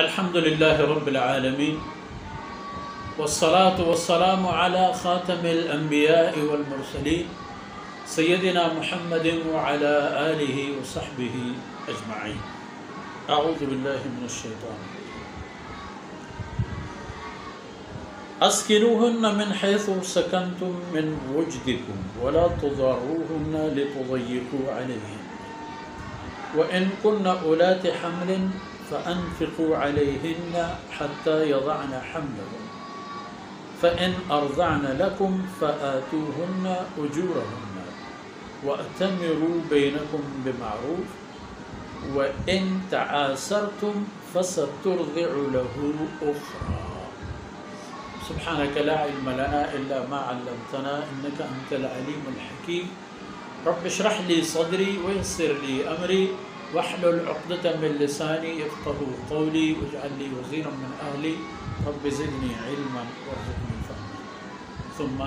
الحمد لله رب العالمين والصلاة والسلام على خاتم الأنبياء والمرسلين سيدنا محمد وعلى آله وصحبه أجمعين. أعوذ بالله من الشيطان الرجيم. أسكنوهن من حيث سكنتم من وجدكم ولا تضاروهن لتضيقوا عليهن وإن كن أولات حمل فأنفقوا عليهن حتى يضعن حملهن فإن أرضعن لكم فآتوهن أجورهن وأتمروا بينكم بمعروف وإن تعاسرتم فسترضع له أخرى. سبحانك لا علم لنا إلا ما علمتنا إنك أنت العليم الحكيم. رب اشرح لي صدري ويسر لي أمري واحلل عقدة من لساني يفقهوا قولي واجعل لي وزيرا من أهلي رب زدني علما وارزقني فهما. ثم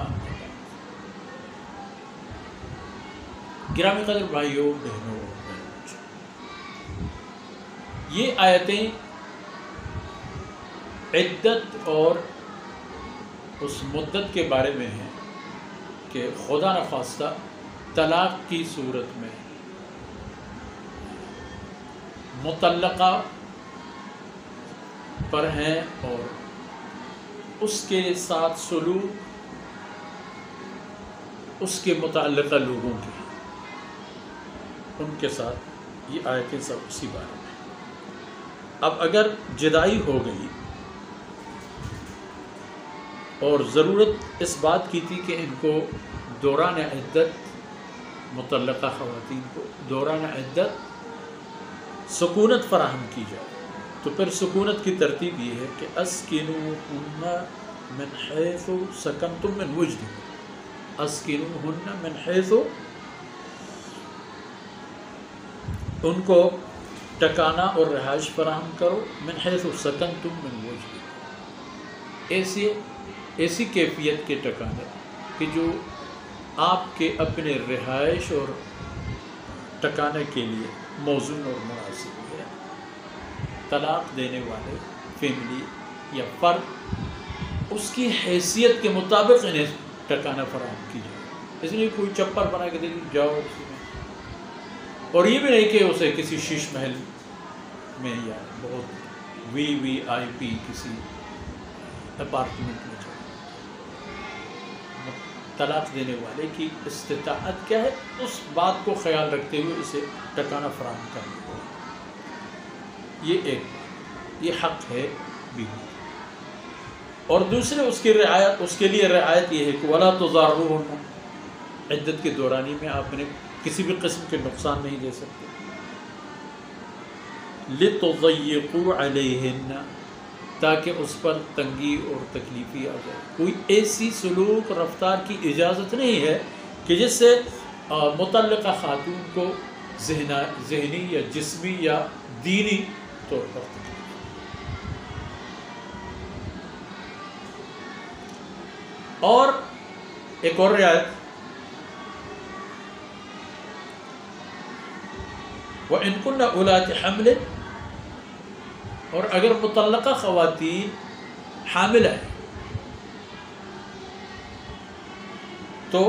گرامی قدر بھائیوں بہنوں، یہ آیتیں عدت اور اس مدت کے بارے میں ہیں کہ خدا نخواستہ طلاق کی صورت میں مطلقہ پر ہیں اور اس کے ساتھ سلوک اس کے متعلقہ لوگوں کے ان کے ساتھ یہ آیتیں سب اسی بارے میں. اب اگر جدائی ہو گئی اور ضرورت اس بات کی تھی کہ ان کو دوران عدت، مطلقہ خواتین کو دوران عدت سکونت فراہم کی جائے، تو پھر سکونت کی ترتیب یہ ہے کہ اسکنوہن من حیث سکنتم من وجدکم. اسکنوہن من حیث، ان کو ٹکانا اور رہائش فراہم کرو، من حیث سکنتم من وجدکم، ایسی کیفیت کے ٹکانے کہ جو آپ کے اپنے رہائش اور ٹکانے کے لیے موزون اور مناسب ہے. طلاق دینے والے فیملی یا فرد اس کی حیثیت کے مطابق انہیں ٹکانا فراہم کی جائے. اس لیے کوئی چپر بنا کے دے جاؤ اسی میں، اور یہ بھی نہیں کہ اسے کسی شیش محل میں یا بہت وی آئی پی کسی اپارٹمنٹ میں جاؤ. طلاق دینے والے کی استطاعت کیا ہے، اس بات کو خیال رکھتے ہوئے اسے ٹکانا فراہم کرنا ہوگا. یہ ایک بات، یہ حق ہے بیوی. اور دوسرے اس کی رعایت، اس کے لیے رعایت یہ ہے کہ وَلَا تُضَارُّوهُنَّ، عدت کے دورانی میں آپ نے کسی بھی قسم کے نقصان نہیں دے سکتے. لِتُضَيِّقُوا عَلَيْهِنَّ، تاکہ اس پر تنگی اور تکلیفی آ جائے. کوئی ایسی سلوک رفتار کی اجازت نہیں ہے کہ جس سے متعلقہ خاتون کو ذہنی یا جسمی یا دینی طور پر تکلیف. اور ایک اور رعایت، وَإِن كُنَّ أُولَاتِ حَمْلٍ، اور اگر مطلقہ خواتین حامل ہیں تو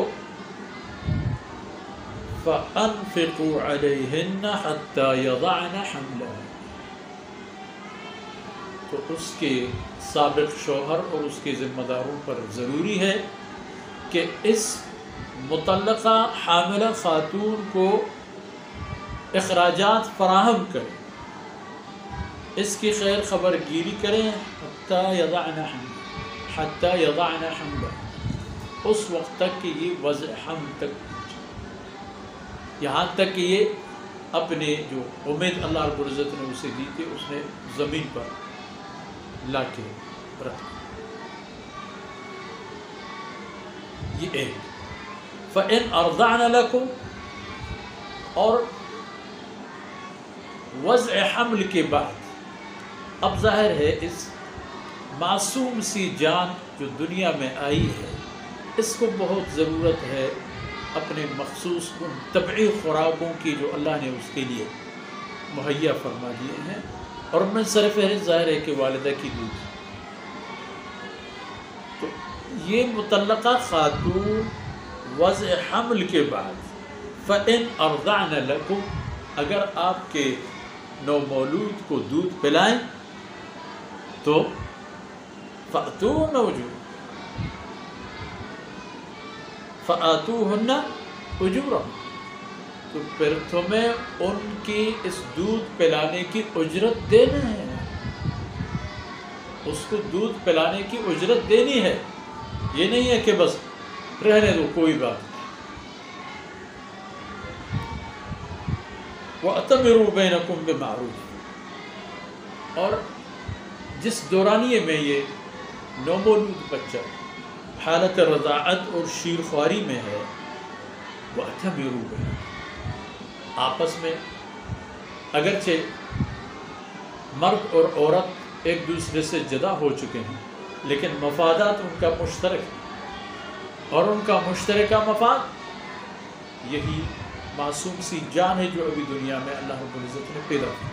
فَأَنفِقُوا عَلَيْهِنَّ حَتَّى يَضَعْنَ حَمْلَهُنَّ، تو اس کے سابق شوہر اور اس کے ذمہ داروں پر ضروری ہے کہ اس مطلقہ حاملہ خاتون کو اخراجات فراہم کریں، اس کی خیر خبر گیری کریں، حتیٰ یضعن حملہ، اس وقت تک کہ یہ وضع حمل تک پہنچے، یہاں تک کہ یہ اپنے جو امید اللہ رب العزت نے اسے دی تھی اس نے زمین پر لا کے رکھ. یہ ایک. فَإِنْ أَرْضَعْنَ لَكُمْ، اور وضع حمل کے بعد اب ظاہر ہے اس معصوم سی جان جو دنیا میں آئی ہے اس کو بہت ضرورت ہے اپنے مخصوص ان طبعی خوراکوں کی جو اللہ نے اس کے لیے مہیا فرما دیے ہیں. اور ان میں سر فہرست ظاہر ہے کہ والدہ کی دودھ. تو یہ مطلقہ خاتون وضع حمل کے بعد فَإِنْ أَرْضَعْنَ لَكُمْ اگر آپ کے نومولود کو دودھ پلائیں تو فَآتُوهُنَّ أُجُورَهُنَّ تو پھر تمہیں ان کی اس دودھ پلانے کی اجرت دینا ہے. اس کو دودھ پلانے کی اجرت دینی ہے. یہ نہیں ہے کہ بس رہنے دو کوئی بات نہیں. وَأَتَمِرُوا بَيْنَكُمْ بِمَعْرُوفٍ اور جس دورانیے میں یہ نومولود بچہ حالت رضاعت اور شیر خواری میں ہے وَأَتَمِرُوا بَيْنَكُمْ آپس میں اگرچہ مرد اور عورت ایک دوسرے سے جدا ہو چکے ہیں لیکن مفادات ان کا مشترک ہے اور ان کا مشترکہ مفاد یہی معصوم سی جان ہے جو ابھی دنیا میں اللہ رب العزت نے پیدا کی.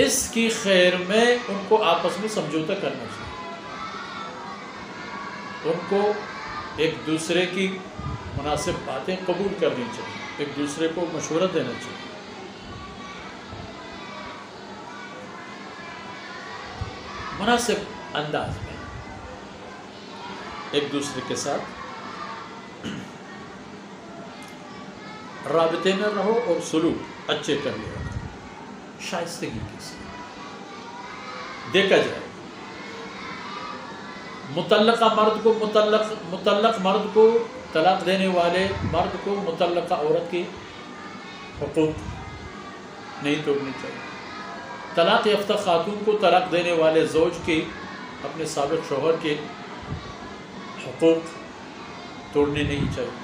اس کی خیر میں ان کو آپس میں سمجھوتا کرنا چاہیے. ان کو ایک دوسرے کی مناسب باتیں قبول کرنی چاہیے. ایک دوسرے کو مشورہ دینا چاہیے. مناسب انداز میں ایک دوسرے کے ساتھ رابطے میں رہو اور سلوک اچھے کر لو. شائستگی کے ساتھ دیکھا جائے مطلقہ مرد کو مطلق مرد کو طلاق دینے والے مرد کو مطلقہ عورت کی حقوق نہیں توڑنی چاہیے. طلاق یافتہ خاتون کو طلاق دینے والے زوج کے اپنے سابق شوہر کے حقوق توڑنے نہیں چاہیے.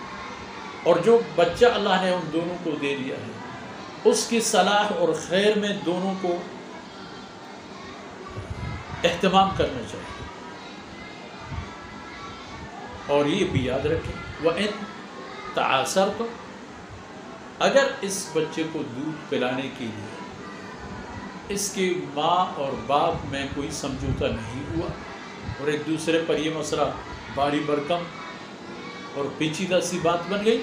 اور جو بچہ اللہ نے ان دونوں کو دے دیا ہے اس کی صلاح اور خیر میں دونوں کو اہتمام کرنا چاہیے. اور یہ بھی یاد رکھیں وَإِن تَعَاثَرْتُمْ اگر اس بچے کو دودھ پلانے کے لیے اس کی ماں اور باپ میں کوئی سمجھوتا نہیں ہوا اور ایک دوسرے پر یہ مسئلہ باری برکم اور پیچیدہ سی بات بن گئی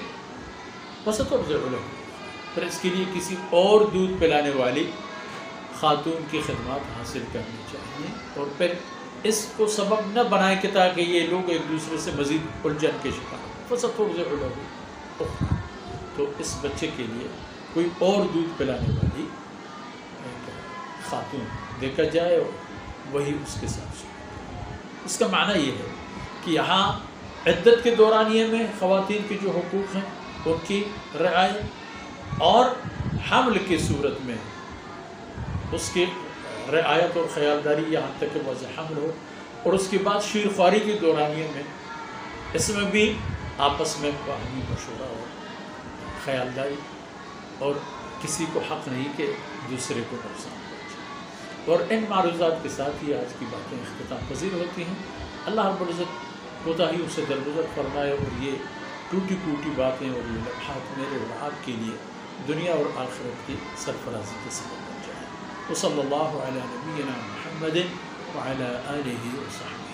فَسَتُرْجَعُ لَهُ پھر اس کے لیے کسی اور دودھ پلانے والی خاتون کی خدمات حاصل کرنی چاہیے. اور پھر اس کو سبب نہ بنائیں کہ تاکہ یہ لوگ ایک دوسرے سے مزید الجھن کے شکار ہوں. فَسَتُرْجَعُ لَهُ تو اس بچے کے لیے کوئی اور دودھ پلانے والی خاتون دیکھا جائے اور وہی اس کے ساتھ شکار. اس کا معنی یہ ہے کہ یہاں عدت کے دورانیے میں خواتین کے جو حقوق ہیں ان کی رعایت اور حمل کی صورت میں اس کی رعایت اور خیالداری یہاں تک کہ وضع حمل ہو. اور اس کے بعد شیر خواری کے دورانیے میں اس میں بھی آپس میں باہمی مشورہ اور خیالداری اور کسی کو حق نہیں کہ دوسرے کو نقصان پہنچے. اور ان معروضات کے ساتھ ہی آج کی باتیں اختتام پذیر ہوتی ہیں. اللہ رب العزت کوتاہیوں سے درگزر فرمائے اور یہ ٹوٹی پوٹی باتیں اور یہ لمحات میرے اور آپ کے لیے دنیا اور آخرت کی سرفرازی کے سبب بن جائے. وصلی اللہ علی نبینا محمد وعلی آلہ وصحبہ.